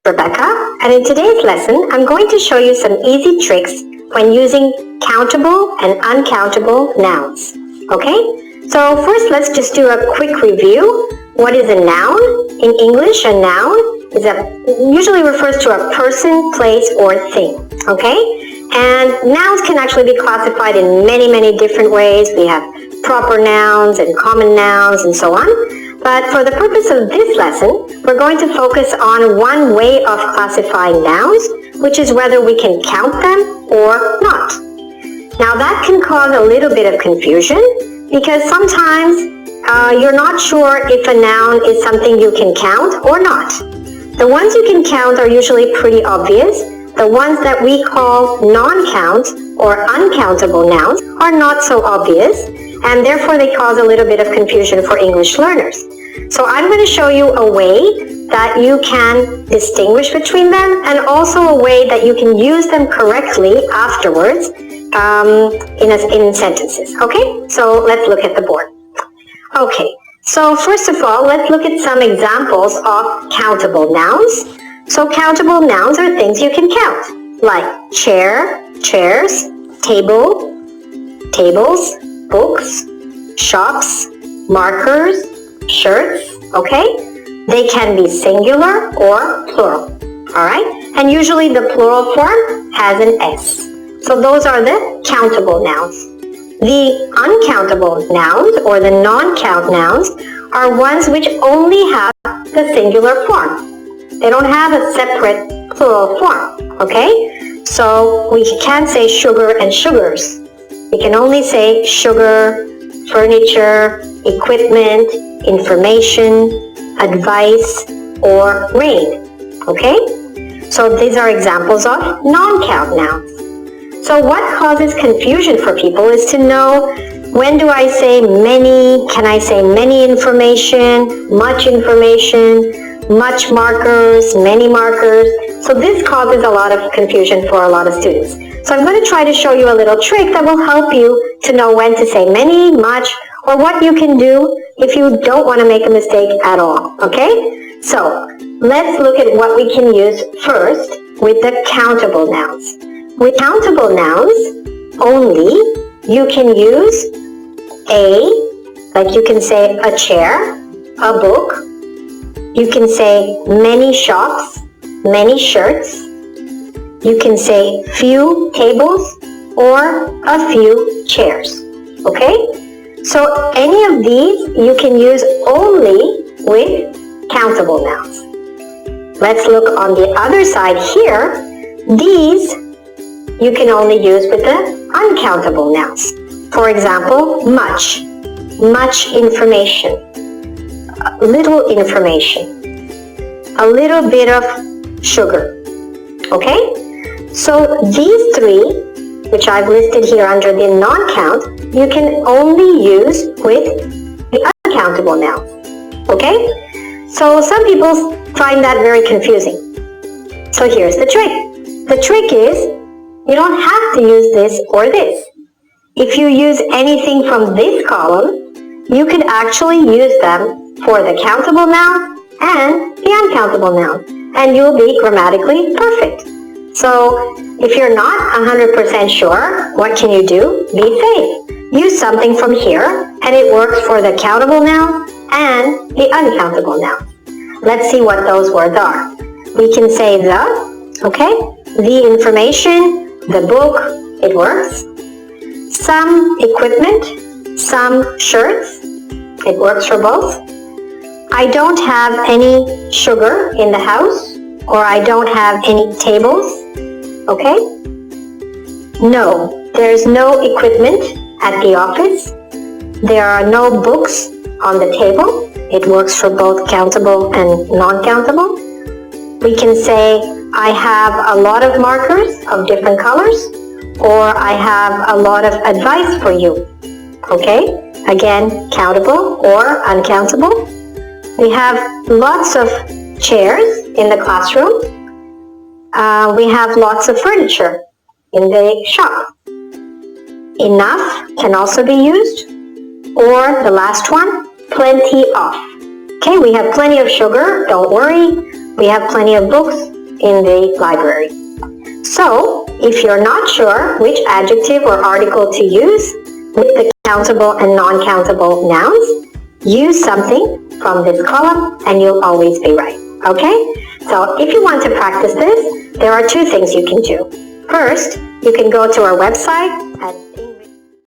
Rebecca, and in today's lesson, I'm going to show you some easy tricks when using countable and uncountable nouns. Okay? So first, let's just do a quick review. What is a noun? In English, a noun usually refers to a person, place, or thing. Okay? And nouns can actually be classified in many different ways. We have proper nouns and common nouns and so on. But for the purpose of this lesson, we're going to focus on one way of classifying nouns, which is whether we can count them or not. Now that can cause a little bit of confusion because sometimes you're not sure if a noun is something you can count or not. The ones you can count are usually pretty obvious. The ones that we call non-count or uncountable nouns are not so obvious, and therefore they cause a little bit of confusion for English learners. So I'm going to show you a way that you can distinguish between them and also a way that you can use them correctly afterwards in sentences. Okay, so let's look at the board. Okay, so first of all, let's look at some examples of countable nouns. So countable nouns are things you can count, like chair, chairs, table, tables, books, shops, markers, shirts, okay? They can be singular or plural, all right? And usually the plural form has an S. So those are the countable nouns. The uncountable nouns or the non-count nouns are ones which only have the singular form. They don't have a separate plural form, okay? So we can't say sugar and sugars. We can only say sugar, furniture, equipment, information, advice, or rain, okay? So these are examples of non-count nouns. So what causes confusion for people is to know, when do I say many? Can I say many information, much markers, many markers? So this causes a lot of confusion for a lot of students. So I'm going to try to show you a little trick that will help you to know when to say many, much, or what you can do if you don't want to make a mistake at all, okay? So let's look at what we can use first with the countable nouns. With countable nouns only, you can use like you can say a chair, a book. You can say many shops, many shirts. You can say few tables or a few chairs, okay? So any of these you can use only with countable nouns. Let's look on the other side here. These you can only use with the uncountable nouns. For example, much information, little information, a little bit of sugar, okay? So these three, which I've listed here under the non-count, you can only use with the uncountable nouns, okay? So some people find that very confusing. So here's the trick. The trick is, you don't have to use this or this. If you use anything from this column, you could actually use them for the countable noun and the uncountable noun, and you'll be grammatically perfect. So if you're not 100% sure, what can you do? Be safe. Use something from here, and it works for the countable noun and the uncountable noun. Let's see what those words are. We can say the, okay? The information, the book, it works. Some equipment, some shirts, it works for both. I don't have any sugar in the house, or I don't have any tables, okay? No, there's no equipment at the office. There are no books on the table. It works for both countable and non-countable. We can say, I have a lot of markers of different colors, or I have a lot of advice for you. Okay? Again, countable or uncountable. We have lots of chairs in the classroom. We have lots of furniture in the shop. Enough can also be used. Or the last one, plenty of. Okay, we have plenty of sugar, don't worry. We have plenty of books, in the library. So, if you're not sure which adjective or article to use with the countable and non-countable nouns, use something from this column and you'll always be right. Okay? So, if you want to practice this, there are two things you can do. First, you can go to our website at